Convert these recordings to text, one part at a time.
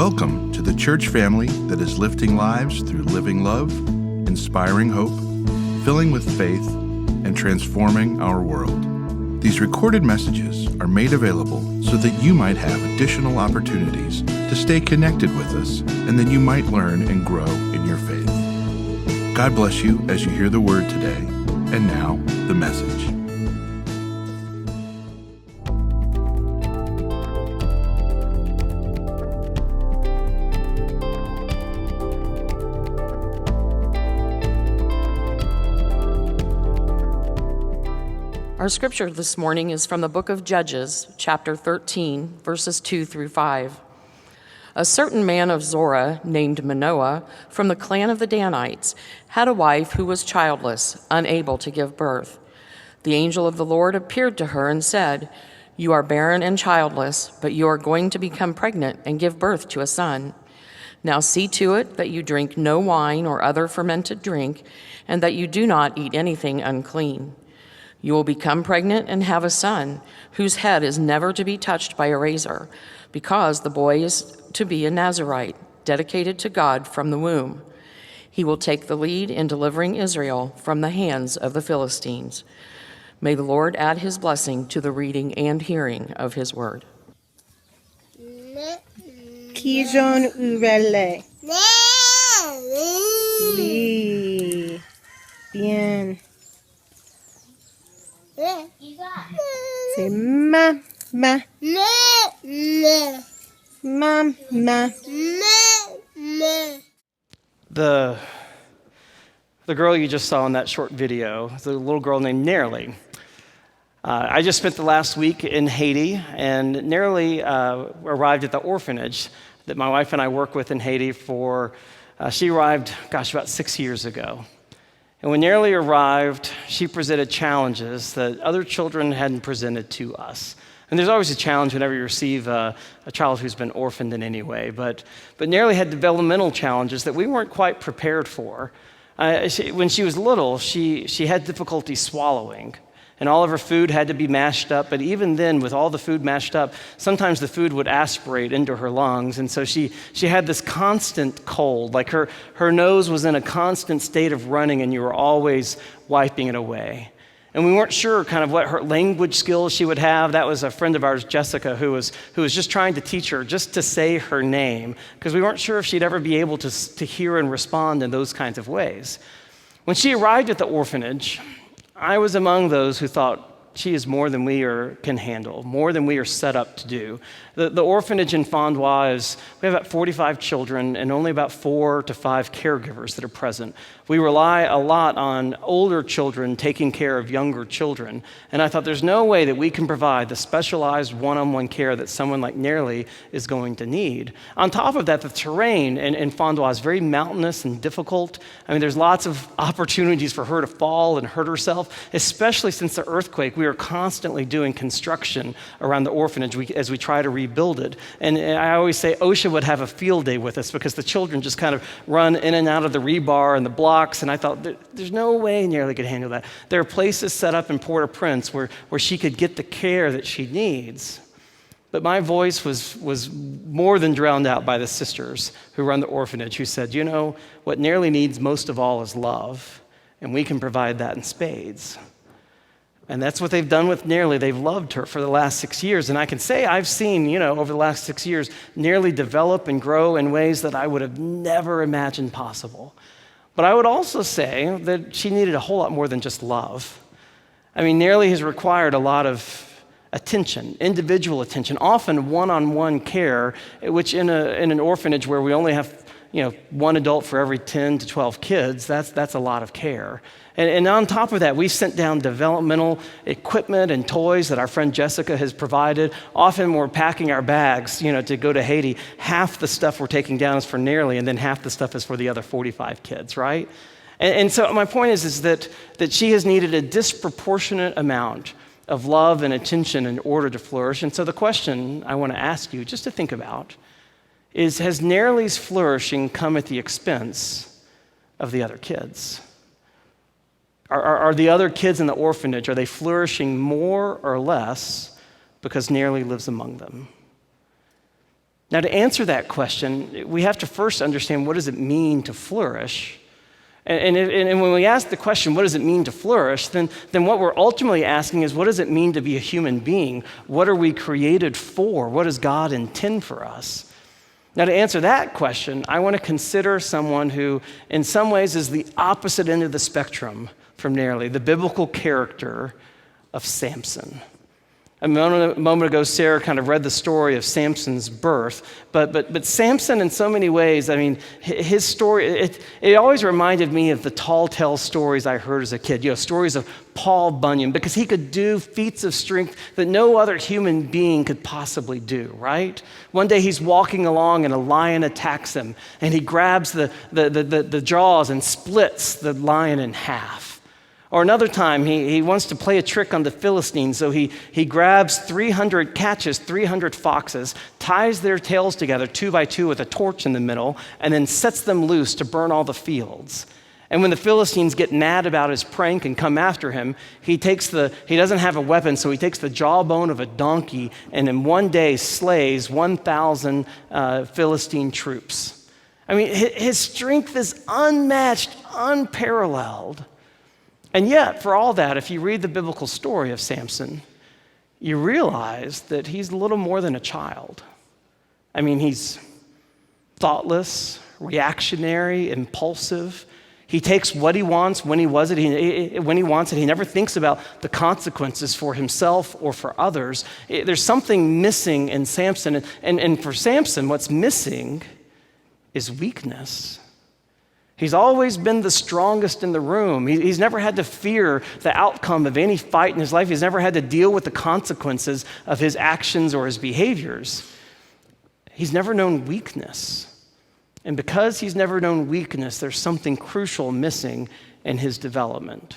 Welcome to the church family that is lifting lives through living love, inspiring hope, filling with faith, and transforming our world. These recorded messages are made available so that you might have additional opportunities to stay connected with us and that you might learn and grow in your faith. God bless you as you hear the word today. And now, the message. Our scripture this morning is from the book of Judges, chapter 13, verses 2 through 5. A certain man of Zorah named Manoah from the clan of the Danites had a wife who was childless, unable to give birth. The angel of the Lord appeared to her and said, "You are barren and childless, but you are going to become pregnant and give birth to a son. Now see to it that you drink no wine or other fermented drink, and that you do not eat anything unclean. You will become pregnant and have a son, whose head is never to be touched by a razor, because the boy is to be a Nazirite, dedicated to God from the womb. He will take the lead in delivering Israel from the hands of the Philistines." May the Lord add his blessing to the reading and hearing of his word. Kijon urele. Li. Bien. Say ma, ma. Ma, ma. The girl you just saw in that short video is a little girl named Nerly. I just spent the last week in Haiti, and Nerly arrived at the orphanage that my wife and I work with in Haiti for, she arrived, about 6 years ago. And when Nerly arrived, she presented challenges that other children hadn't presented to us. And there's always a challenge whenever you receive a child who's been orphaned in any way. But Nerly had developmental challenges that we weren't quite prepared for. When she was little, she had difficulty swallowing. And all of her food had to be mashed up. But even then, with all the food mashed up, sometimes the food would aspirate into her lungs. And so she had this constant cold, like her nose was in a constant state of running, and you were always wiping it away. And we weren't sure kind of what her language skills she would have. That was a friend of ours, Jessica, who was just trying to teach her just to say her name, because we weren't sure if she'd ever be able to hear and respond in those kinds of ways. When she arrived at the orphanage, I was among those who thought, she is more than we can handle, more than we are set up to do. The orphanage in Fondois we have about 45 children and only about 4 to 5 caregivers that are present. We rely a lot on older children taking care of younger children. And I thought there's no way that we can provide the specialized one-on-one care that someone like Nerly is going to need. On top of that, the terrain in Fondois is very mountainous and difficult. I mean, there's lots of opportunities for her to fall and hurt herself, especially since the earthquake. We are constantly doing construction around the orphanage as we try to rebuild it. And I always say OSHA would have a field day with us because the children just kind of run in and out of the rebar and the blocks. And I thought, there's no way Nerly could handle that. There are places set up in Port-au-Prince where she could get the care that she needs. But my voice was more than drowned out by the sisters who run the orphanage, who said, you know, what Nerly needs most of all is love. And we can provide that in spades. And that's what they've done with Nerly. They've loved her for the last 6 years. And I can say I've seen, over the last 6 years, Nerly develop and grow in ways that I would have never imagined possible. But I would also say that she needed a whole lot more than just love. I mean, Nerly has required a lot of attention, individual attention, often one-on-one care, which in an orphanage where we only have one adult for every 10 to 12 kids, that's a lot of care. And on top of that, we've sent down developmental equipment and toys that our friend Jessica has provided. Often we're packing our bags, to go to Haiti. Half the stuff we're taking down is for Nerly, and then half the stuff is for the other 45 kids, right? And so my point is that she has needed a disproportionate amount of love and attention in order to flourish. And so the question I want to ask you, just to think about, is has Nerly's flourishing come at the expense of the other kids? Are the other kids in the orphanage, are they flourishing more or less because Nerly lives among them? Now, to answer that question, we have to first understand, what does it mean to flourish? And when we ask the question, what does it mean to flourish, then what we're ultimately asking is, what does it mean to be a human being? What are we created for? What does God intend for us? Now, to answer that question, I want to consider someone who, in some ways, is the opposite end of the spectrum from Narely, the biblical character of Samson. A moment ago, Sarah kind of read the story of Samson's birth, but Samson, in so many ways, I mean, his story, it always reminded me of the tall tale stories I heard as a kid, stories of Paul Bunyan, because he could do feats of strength that no other human being could possibly do, right? One day he's walking along and a lion attacks him, and he grabs the jaws and splits the lion in half. Or another time, he wants to play a trick on the Philistines, so he catches 300 foxes, ties their tails together 2 by 2 with a torch in the middle, and then sets them loose to burn all the fields. And when the Philistines get mad about his prank and come after him, he doesn't have a weapon, so he takes the jawbone of a donkey and in one day slays 1,000 Philistine troops. I mean, his strength is unmatched, unparalleled. And yet, for all that, if you read the biblical story of Samson, you realize that he's a little more than a child. I mean, he's thoughtless, reactionary, impulsive. He takes what he wants when he wants it. He never thinks about the consequences for himself or for others. There's something missing in Samson. And for Samson, what's missing is weakness. He's always been the strongest in the room. He's never had to fear the outcome of any fight in his life. He's never had to deal with the consequences of his actions or his behaviors. He's never known weakness. And because he's never known weakness, there's something crucial missing in his development.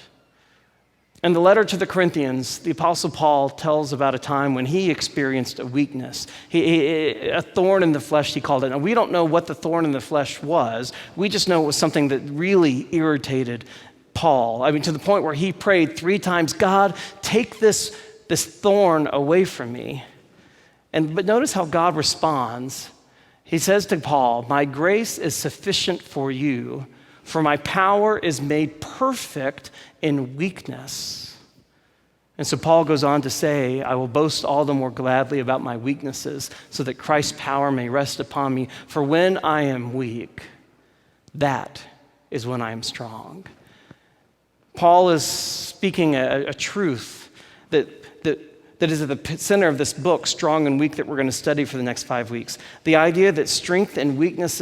In the letter to the Corinthians, the Apostle Paul tells about a time when he experienced a weakness. A thorn in the flesh, he called it. And we don't know what the thorn in the flesh was. We just know it was something that really irritated Paul. I mean, to the point where he prayed 3 times, God, take this thorn away from me. But notice how God responds. He says to Paul, my grace is sufficient for you, for my power is made perfect in weakness. And so Paul goes on to say, I will boast all the more gladly about my weaknesses, so that Christ's power may rest upon me. For when I am weak, that is when I am strong. Paul is speaking a truth that is at the center of this book, Strong and Weak, that we're going to study for the next 5 weeks. The idea that strength and weakness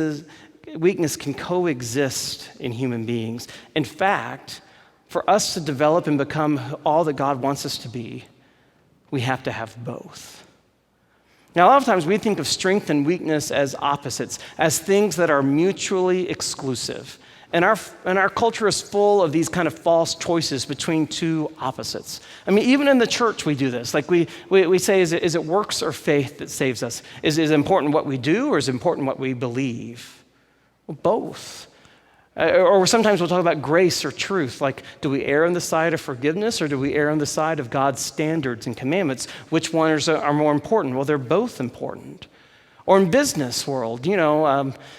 can coexist in human beings. In fact, for us to develop and become all that God wants us to be, we have to have both. Now, a lot of times we think of strength and weakness as opposites, as things that are mutually exclusive. And our culture is full of these kind of false choices between two opposites. I mean, even in the church we do this. Like we say, is it works or faith that saves us? Is it important what we do, or is it important what we believe? Well, both. Or sometimes we'll talk about grace or truth. Like, do we err on the side of forgiveness, or do we err on the side of God's standards and commandments? Which ones are more important? Well, they're both important. Or in business world,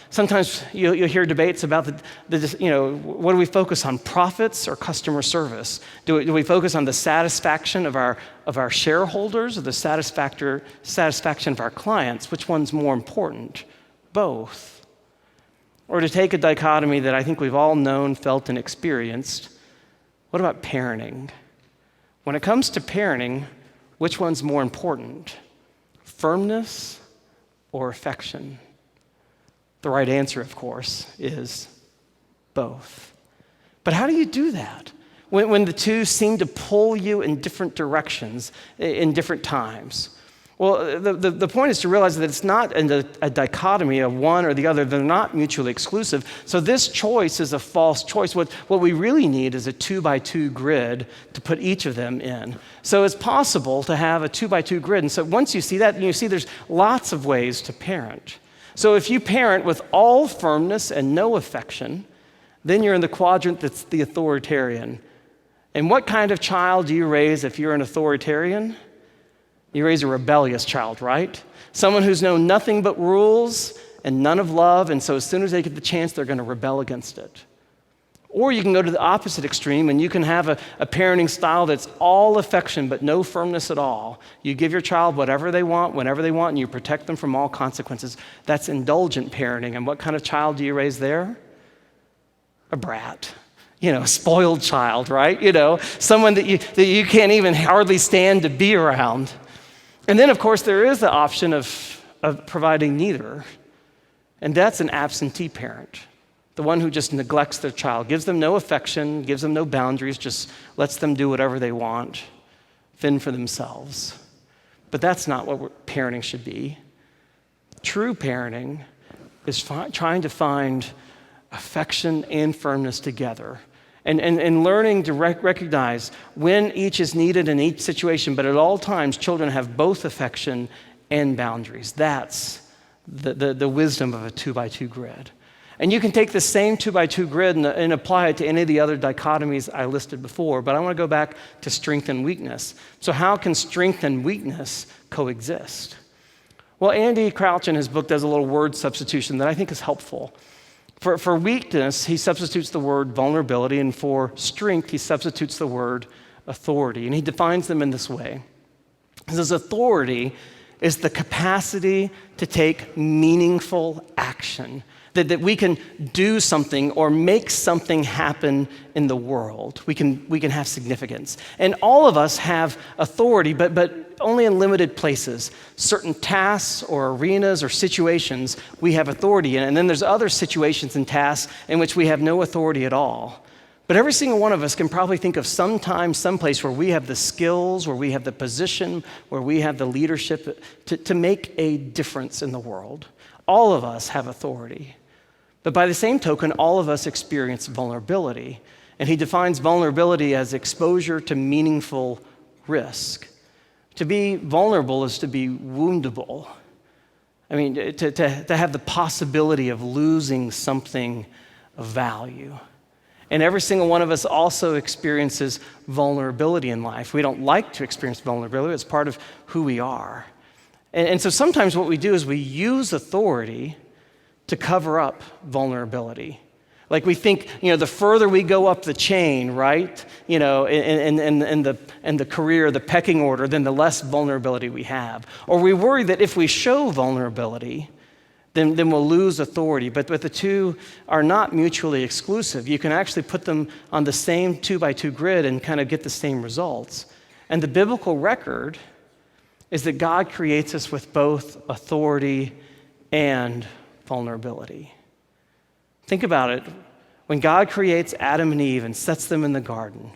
sometimes you'll hear debates about what do we focus on, profits or customer service? Do we focus on the satisfaction of our shareholders or the satisfaction of our clients? Which one's more important? Both. Or to take a dichotomy that I think we've all known, felt, and experienced, what about parenting? When it comes to parenting, which one's more important? Firmness or affection? The right answer, of course, is both. But how do you do that when the two seem to pull you in different directions in different times? Well, the point is to realize that it's not a dichotomy of one or the other. They're not mutually exclusive. So this choice is a false choice. What we really need is a 2x2 grid to put each of them in. So it's possible to have a 2x2 grid. And so once you see that, you see there's lots of ways to parent. So if you parent with all firmness and no affection, then you're in the quadrant that's the authoritarian. And what kind of child do you raise if you're an authoritarian? You raise a rebellious child, right? Someone who's known nothing but rules and none of love, and so as soon as they get the chance, they're going to rebel against it. Or you can go to the opposite extreme, and you can have a parenting style that's all affection but no firmness at all. You give your child whatever they want, whenever they want, and you protect them from all consequences. That's indulgent parenting. And what kind of child do you raise there? A brat. A spoiled child, right? Someone that you can't even hardly stand to be around. And then, of course, there is the option of providing neither. And that's an absentee parent, the one who just neglects their child, gives them no affection, gives them no boundaries, just lets them do whatever they want, fend for themselves. But that's not what parenting should be. True parenting is trying to find affection and firmness together. And learning to recognize when each is needed in each situation, but at all times, children have both affection and boundaries. That's the wisdom of a 2x2 grid. And you can take the same 2x2 grid and apply it to any of the other dichotomies I listed before, but I want to go back to strength and weakness. So how can strength and weakness coexist? Well, Andy Crouch in his book does a little word substitution that I think is helpful. For weakness, he substitutes the word vulnerability, and for strength, he substitutes the word authority. And he defines them in this way. He says authority is the capacity to take meaningful action, that we can do something or make something happen in the world. We can have significance. And all of us have authority, but only in limited places. Certain tasks or arenas or situations we have authority in, and then there's other situations and tasks in which we have no authority at all. But every single one of us can probably think of some time, some place where we have the skills, where we have the position, where we have the leadership to make a difference in the world. All of us have authority. But by the same token, all of us experience vulnerability. And he defines vulnerability as exposure to meaningful risk. To be vulnerable is to be woundable. I mean, to have the possibility of losing something of value. And every single one of us also experiences vulnerability in life. We don't like to experience vulnerability. It's part of who we are. And so sometimes what we do is we use authority to cover up vulnerability. Like we think, the further we go up the chain, right, in the career, the pecking order, then the less vulnerability we have. Or we worry that if we show vulnerability, then we'll lose authority. But the two are not mutually exclusive. You can actually put them on the same 2x2 grid and kind of get the same results. And the biblical record is that God creates us with both authority and vulnerability. Think about it. When God creates Adam and Eve and sets them in the garden,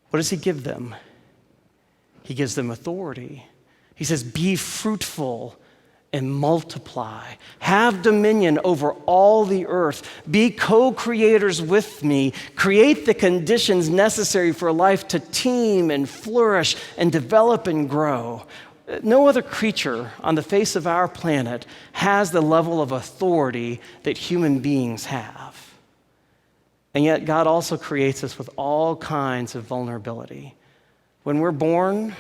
what does he give them? He gives them authority. He says, be fruitful and multiply. Have dominion over all the earth. Be co-creators with me. Create the conditions necessary for life to teem and flourish and develop and grow. No other creature on the face of our planet has the level of authority that human beings have. And yet God also creates us with all kinds of vulnerability. When we're born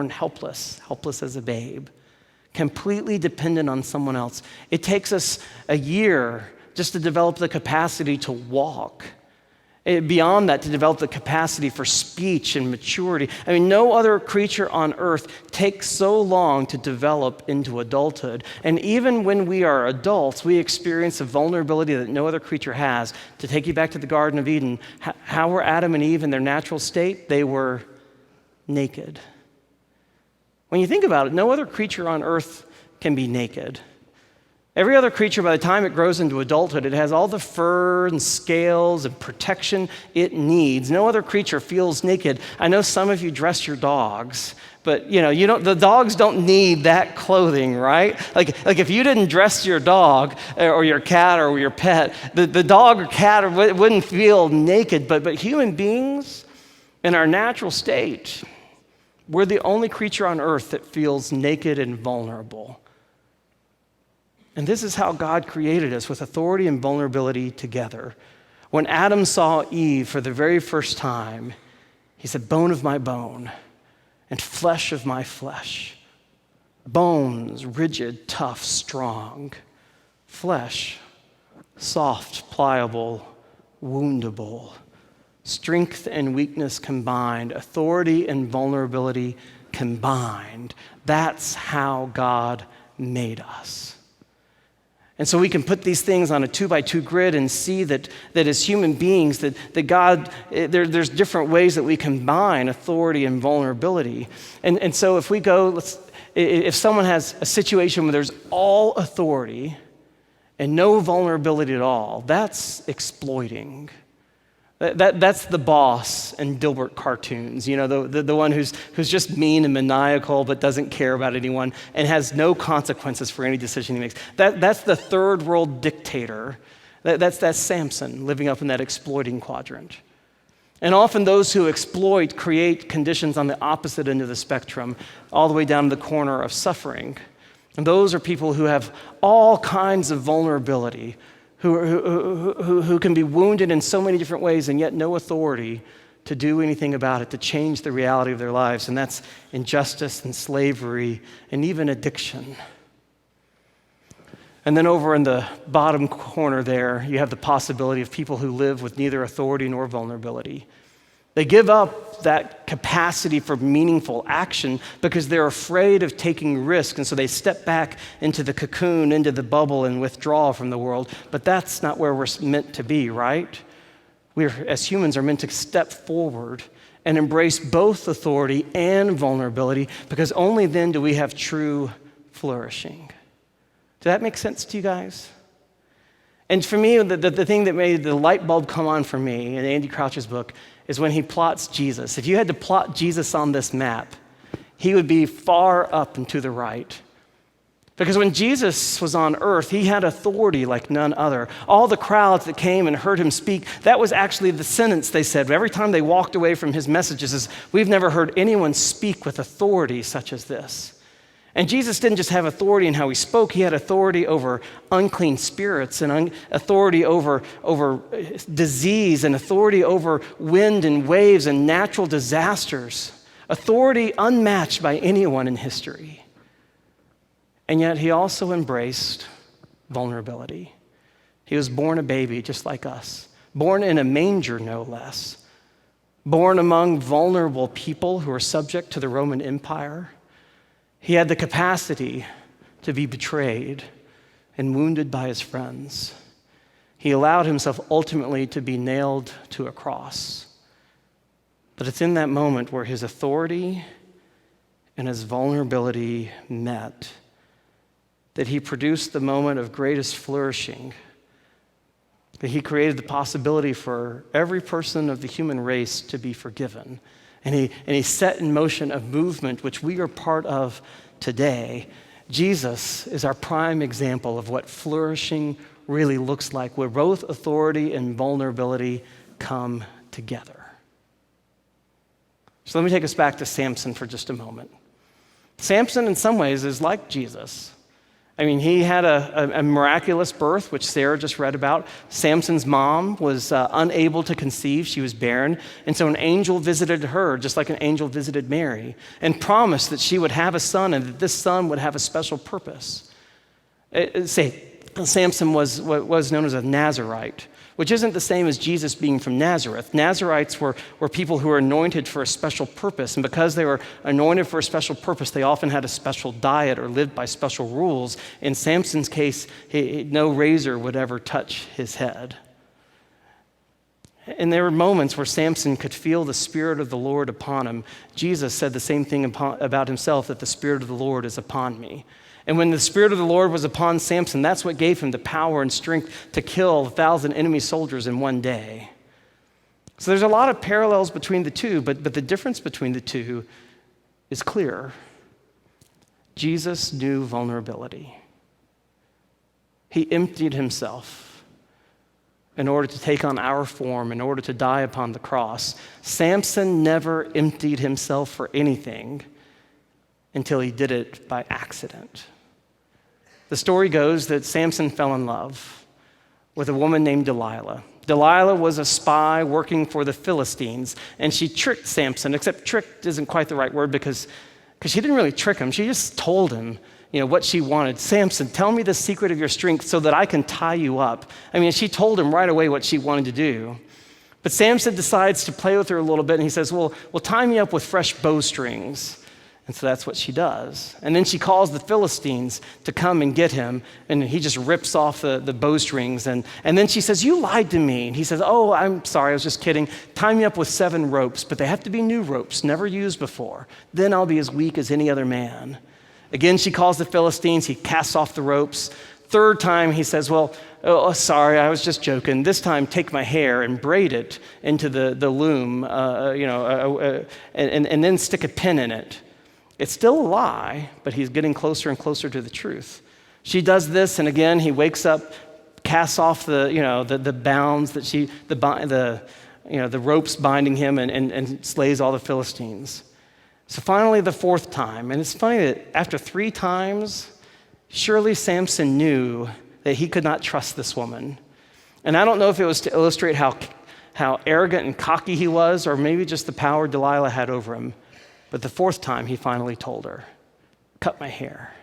helpless as a babe, completely dependent on someone else. It takes us a year just to develop the capacity to walk. Beyond that, to develop the capacity for speech and maturity. I mean, no other creature on earth takes so long to develop into adulthood. And even when we are adults, we experience a vulnerability that no other creature has. To take you back to the Garden of Eden, how were Adam and Eve in their natural state? They were naked. When you think about it, no other creature on earth can be naked. Every other creature, by the time it grows into adulthood, it has all the fur and scales and protection it needs. No other creature feels naked. I know some of you dress your dogs, but the dogs don't need that clothing, right? Like if you didn't dress your dog or your cat or your pet, the dog or cat wouldn't feel naked. But human beings, in our natural state, we're the only creature on earth that feels naked and vulnerable. And this is how God created us, with authority and vulnerability together. When Adam saw Eve for the very first time, he said, bone of my bone and flesh of my flesh. Bones, rigid, tough, strong. Flesh, soft, pliable, woundable. Strength and weakness combined, authority and vulnerability combined. That's how God made us. And so we can put these things on a 2x2 grid and see that as human beings, that God, there's different ways that we combine authority and vulnerability. And so if we go, if someone has a situation where there's all authority and no vulnerability at all, that's exploiting. That's the boss in Dilbert cartoons, you know, the one who's just mean and maniacal but doesn't care about anyone and has no consequences for any decision he makes. That's the third world dictator. That's Samson living up in that exploiting quadrant. And often those who exploit create conditions on the opposite end of the spectrum, all the way down to the corner of suffering. And those are people who have all kinds of vulnerability, who can be wounded in so many different ways and yet no authority to do anything about it, to change the reality of their lives. And that's injustice and slavery and even addiction. And then over in the bottom corner there, you have the possibility of people who live with neither authority nor vulnerability. They give up that capacity for meaningful action because they're afraid of taking risks, and so they step back into the cocoon, into the bubble, and withdraw from the world. But that's not where we're meant to be, right? We, as humans, are meant to step forward and embrace both authority and vulnerability, because only then do we have true flourishing. Does that make sense to you guys? And for me, the thing that made the light bulb come on for me in Andy Crouch's book is when he plots Jesus. If you had to plot Jesus on this map, he would be far up and to the right. Because when Jesus was on earth, he had authority like none other. All the crowds that came and heard him speak, that was actually the sentence they said. Every time they walked away from his messages is, we've never heard anyone speak with authority such as this. And Jesus didn't just have authority in how he spoke, he had authority over unclean spirits and authority over disease and authority over wind and waves and natural disasters. Authority unmatched by anyone in history. And yet he also embraced vulnerability. He was born a baby just like us, born in a manger no less, born among vulnerable people who were subject to the Roman Empire. He had the capacity to be betrayed and wounded by his friends. He allowed himself ultimately to be nailed to a cross. But it's in that moment where his authority and his vulnerability met that he produced the moment of greatest flourishing, that he created the possibility for every person of the human race to be forgiven. And he set in motion a movement which we are part of today. Jesus is our prime example of what flourishing really looks like, where both authority and vulnerability come together. So let me take us back to Samson for just a moment. Samson, in some ways, is like Jesus. I mean, he had a miraculous birth, which Sarah just read about. Samson's mom was unable to conceive. She was barren. And so an angel visited her, just like an angel visited Mary, and promised that she would have a son and that this son would have a special purpose. Samson was what was known as a Nazirite, which isn't the same as Jesus being from Nazareth. Nazirites were people who were anointed for a special purpose, and because they were anointed for a special purpose, they often had a special diet or lived by special rules. In Samson's case, no razor would ever touch his head. And there were moments where Samson could feel the Spirit of the Lord upon him. Jesus said the same thing about himself, that the Spirit of the Lord is upon me. And when the Spirit of the Lord was upon Samson, that's what gave him the power and strength to kill 1,000 enemy soldiers in one day. So there's a lot of parallels between the two, but the difference between the two is clear. Jesus knew vulnerability. He emptied himself in order to take on our form, in order to die upon the cross. Samson never emptied himself for anything until he did it by accident. The story goes that Samson fell in love with a woman named Delilah. Delilah was a spy working for the Philistines, and she tricked Samson, except tricked isn't quite the right word because Because she didn't really trick him. She just told him, what she wanted. Samson, tell me the secret of your strength so that I can tie you up. I mean, she told him right away what she wanted to do. But Samson decides to play with her a little bit, and he says, well, tie me up with fresh bowstrings. And so that's what she does. And then she calls the Philistines to come and get him, and he just rips off the bowstrings. And then she says, you lied to me. And he says, oh, I'm sorry, I was just kidding. Tie me up with 7 ropes, but they have to be new ropes, never used before. Then I'll be as weak as any other man. Again, she calls the Philistines. He casts off the ropes. Third time, he says, well, sorry, I was just joking. This time, take my hair and braid it into the loom, and then stick a pin in it. It's still a lie, but he's getting closer and closer to the truth. She does this, and again, he wakes up, casts off the bounds that the ropes binding him, and slays all the Philistines. So finally, the 4th time, and it's funny that after 3 times, surely Samson knew that he could not trust this woman. And I don't know if it was to illustrate how arrogant and cocky he was, or maybe just the power Delilah had over him. But the 4th time, he finally told her, cut my hair.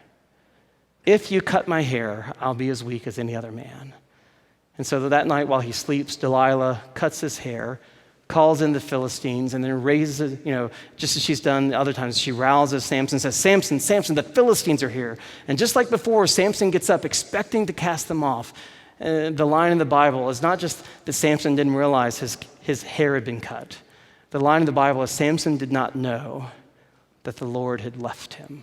If you cut my hair, I'll be as weak as any other man. And so that night while he sleeps, Delilah cuts his hair, calls in the Philistines, and then raises, just as she's done other times, she rouses Samson and says, Samson, Samson, the Philistines are here. And just like before, Samson gets up expecting to cast them off. The line in the Bible is not just that Samson didn't realize his hair had been cut. The line in the Bible is Samson did not know that the Lord had left him.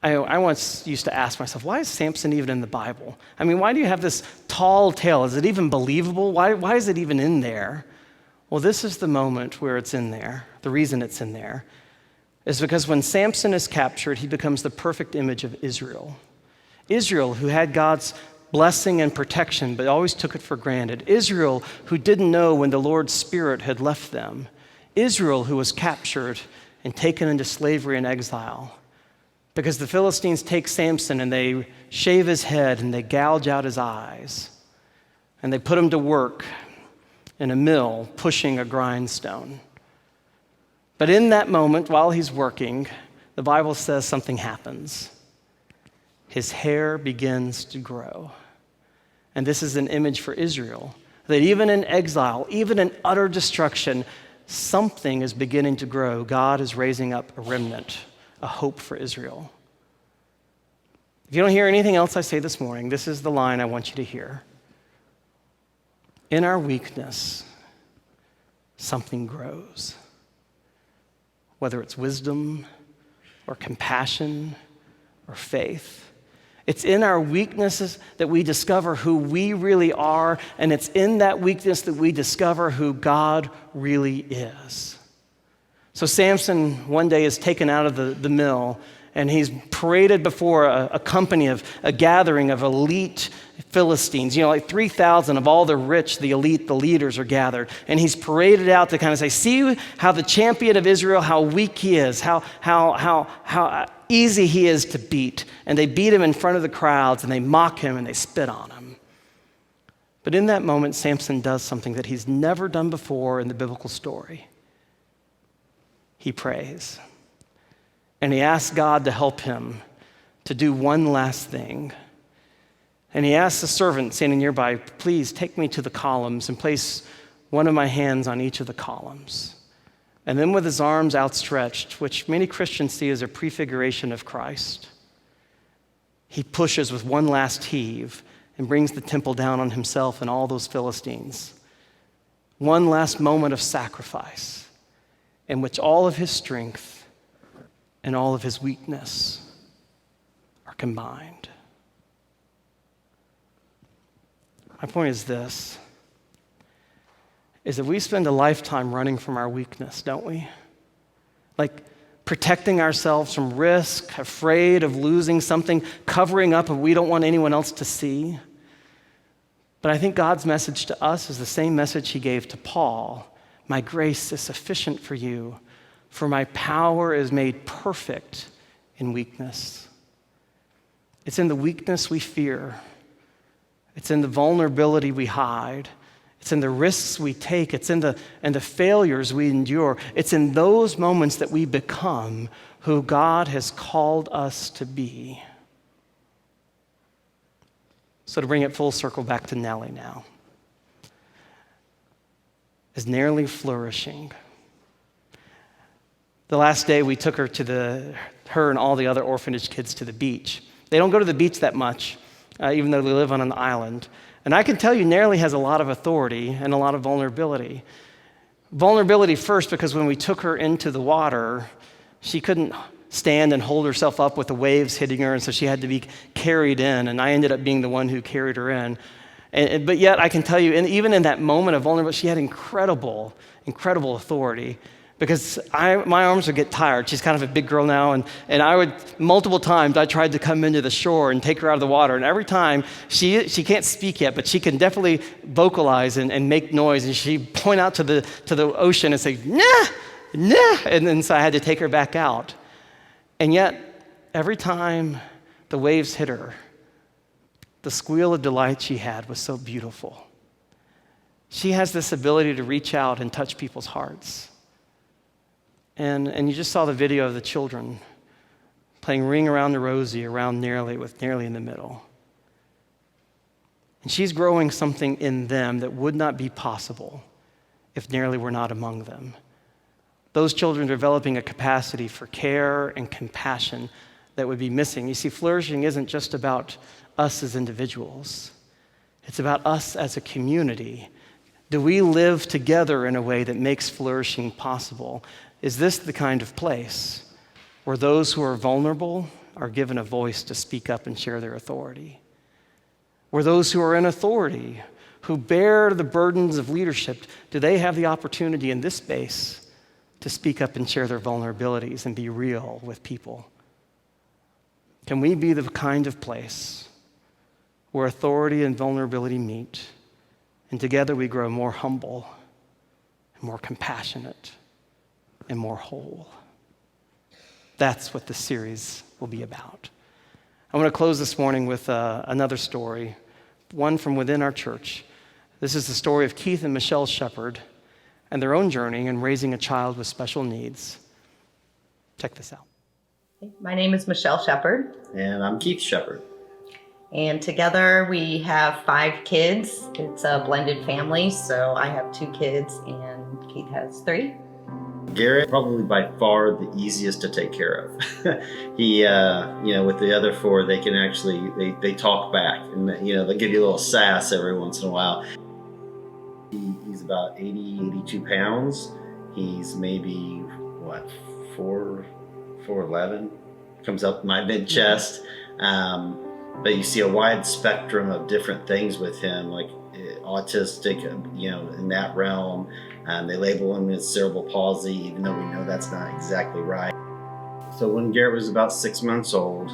I once used to ask myself, why is Samson even in the Bible? I mean, why do you have this tall tale? Is it even believable? Why is it even in there? Well, this is the moment where it's in there. The reason it's in there is because when Samson is captured, he becomes the perfect image of Israel. Israel, who had God's blessing and protection, but always took it for granted. Israel, who didn't know when the Lord's Spirit had left them. Israel, who was captured and taken into slavery and exile. Because the Philistines take Samson and they shave his head and they gouge out his eyes. And they put him to work in a mill pushing a grindstone. But in that moment, while he's working, the Bible says something happens. His hair begins to grow. And this is an image for Israel, that even in exile, even in utter destruction, something is beginning to grow. God is raising up a remnant, a hope for Israel. If you don't hear anything else I say this morning, this is the line I want you to hear. In our weakness, something grows. Whether it's wisdom or compassion or faith. It's in our weaknesses that we discover who we really are, and it's in that weakness that we discover who God really is. So Samson one day is taken out of the mill, and he's paraded before a company of a gathering of elite Philistines. Like 3,000 of all the rich, the elite, the leaders are gathered. And he's paraded out to kind of say, see how the champion of Israel, how weak he is, how easy he is to beat. And they beat him in front of the crowds, and they mock him, and they spit on him. But in that moment, Samson does something that he's never done before in the biblical story. He prays. And he asks God to help him to do one last thing. And he asks the servant standing nearby, please take me to the columns and place one of my hands on each of the columns. And then with his arms outstretched, which many Christians see as a prefiguration of Christ, he pushes with one last heave and brings the temple down on himself and all those Philistines. One last moment of sacrifice in which all of his strength and all of his weakness are combined. My point is this, is that we spend a lifetime running from our weakness, don't we? Like protecting ourselves from risk, afraid of losing something, covering up what we don't want anyone else to see. But I think God's message to us is the same message he gave to Paul. My grace is sufficient for you, for my power is made perfect in weakness. It's in the weakness we fear. It's in the vulnerability we hide. It's in the risks we take. It's in the failures we endure. It's in those moments that we become who God has called us to be. So to bring it full circle back to Nellie now. Is nearly flourishing. The last day we took her and all the other orphanage kids to the beach. They don't go to the beach that much, even though they live on an island. And I can tell you, Nearly has a lot of authority and a lot of vulnerability. Vulnerability first, because when we took her into the water, she couldn't stand and hold herself up with the waves hitting her, and so she had to be carried in, and I ended up being the one who carried her in. But yet, I can tell you, and even in that moment of vulnerability, she had incredible authority. Because my arms would get tired. She's kind of a big girl now, and multiple times I tried to come into the shore and take her out of the water, and every time, she can't speak yet, but she can definitely vocalize and make noise, and she'd point out to the ocean and say, nah, nah, and then so I had to take her back out. And yet, every time the waves hit her, the squeal of delight she had was so beautiful. She has this ability to reach out and touch people's hearts. And you just saw the video of the children playing Ring Around the Rosie around Nearly with Nearly in the middle. And she's growing something in them that would not be possible if Nearly were not among them. Those children are developing a capacity for care and compassion that would be missing. You see, flourishing isn't just about us as individuals. It's about us as a community. Do we live together in a way that makes flourishing possible? Is this the kind of place where those who are vulnerable are given a voice to speak up and share their authority? Where those who are in authority, who bear the burdens of leadership, do they have the opportunity in this space to speak up and share their vulnerabilities and be real with people? Can we be the kind of place where authority and vulnerability meet, and together we grow more humble and more compassionate and more whole? That's what this series will be about. I want to close this morning with another story, one from within our church. This is the story of Keith and Michelle Shepard and their own journey in raising a child with special needs. Check this out. My name is Michelle Shepard. And I'm Keith Shepard. And together we have 5 kids. It's a blended family, so I have 2 kids and Keith has 3. Garrett, probably by far the easiest to take care of. He, with the other 4, they can actually, they talk back and, they'll give you a little sass every once in a while. He's about 82 pounds. He's maybe, 4'11", comes up my mid chest. But you see a wide spectrum of different things with him, like autistic, in that realm. They label him as cerebral palsy, even though we know that's not exactly right. So when Garrett was about 6 months old,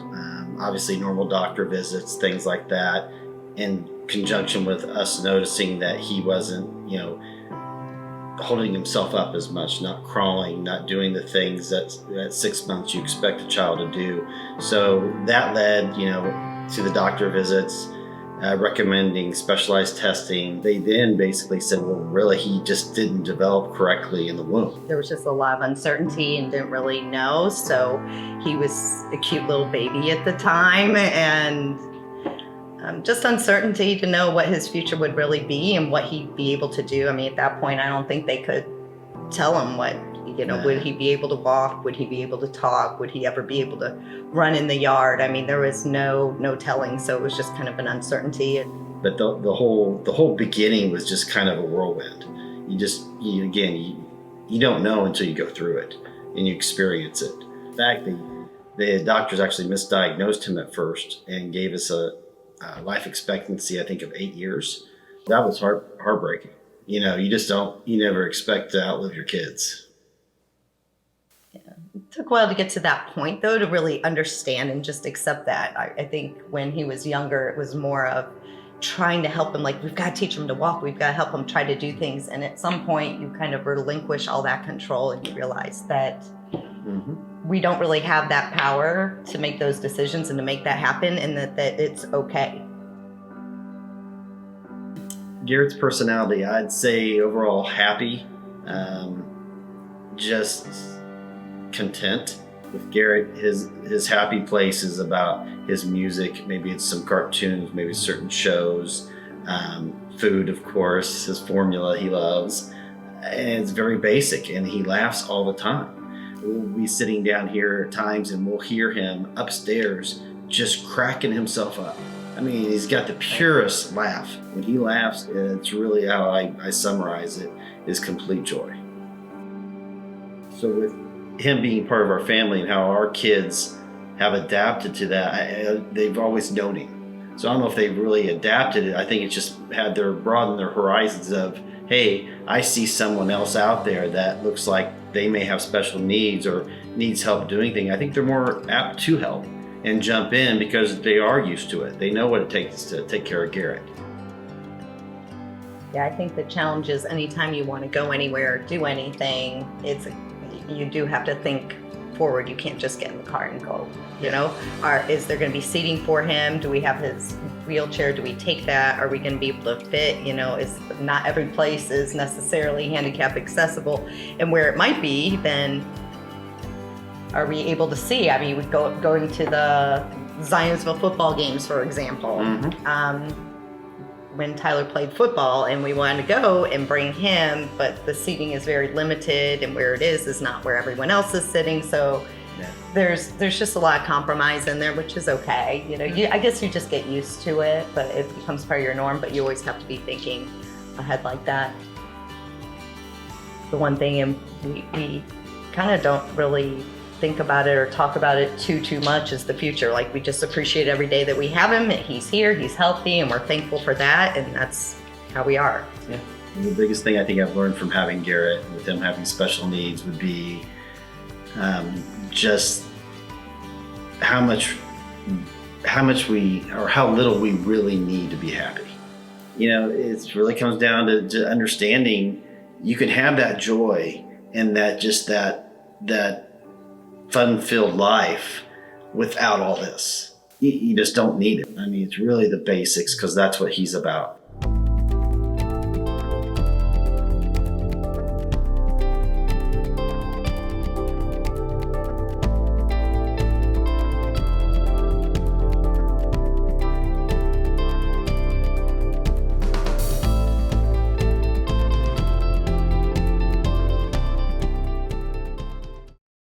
obviously normal doctor visits, things like that, in conjunction with us noticing that he wasn't, holding himself up as much, not crawling, not doing the things that at 6 months you expect a child to do. So that led, to the doctor visits, recommending specialized testing. They then basically said, well, really, he just didn't develop correctly in the womb. There was just a lot of uncertainty and didn't really know. So he was a cute little baby at the time, and just uncertainty to know what his future would really be and what he'd be able to do. I mean, at that point, I don't think they could tell him what, would he be able to walk? Would he be able to talk? Would he ever be able to run in the yard? I mean, there was no telling. So it was just kind of an uncertainty. But the whole beginning was just kind of a whirlwind. You don't know until you go through it and you experience it. In fact, the doctors actually misdiagnosed him at first and gave us a life expectancy, I think, of 8 years. That was heartbreaking. You never expect to outlive your kids. It took a while to get to that point, though, to really understand and just accept that. I think when he was younger, it was more of trying to help him, like, we've got to teach him to walk, we've got to help him try to do things. And at some point, you kind of relinquish all that control and you realize that we don't really have that power to make those decisions and to make that happen, and that it's okay. Garrett's personality, I'd say overall happy, just content. With Garrett, his happy place is about his music. Maybe it's some cartoons, maybe certain shows, food, of course, his formula he loves. And it's very basic, and he laughs all the time. We'll be sitting down here at times and we'll hear him upstairs just cracking himself up. I mean, he's got the purest laugh. When he laughs, it's really how I summarize it, is complete joy. So with him being part of our family and how our kids have adapted to that, they've always known him. So I don't know if they've really adapted it. I think it's just had their broadened their horizons of, hey, I see someone else out there that looks like they may have special needs or needs help doing things. I think they're more apt to help and jump in because they are used to it. They know what it takes to take care of Garrett. Yeah, I think the challenge is anytime you want to go anywhere or do anything, you do have to think forward. You can't just get in the car and go, you know? Is there going to be seating for him? Do we have his wheelchair? Do we take that? Are we going to be able to fit? You know, not every place is necessarily handicap accessible. And where it might be, then are we able to see? I mean, going to the Zionsville football games, for example. Mm-hmm. When Tyler played football and we wanted to go and bring him, but the seating is very limited and where it is not where everyone else is sitting. So there's just a lot of compromise in there, which is okay. You know, I guess you just get used to it, but it becomes part of your norm, but you always have to be thinking ahead like that. The one thing, and we kind of don't really think about it or talk about it too much is the future. Like, we just appreciate every day that we have him. He's here, he's healthy, and we're thankful for that, and that's how we are. Yeah. And the biggest thing I think I've learned from having Garrett, with him having special needs, would be just how little we really need to be happy. You know, it really comes down to understanding you can have that joy and that fun-filled life without all this. You just don't need it. I mean, it's really the basics, because that's what he's about.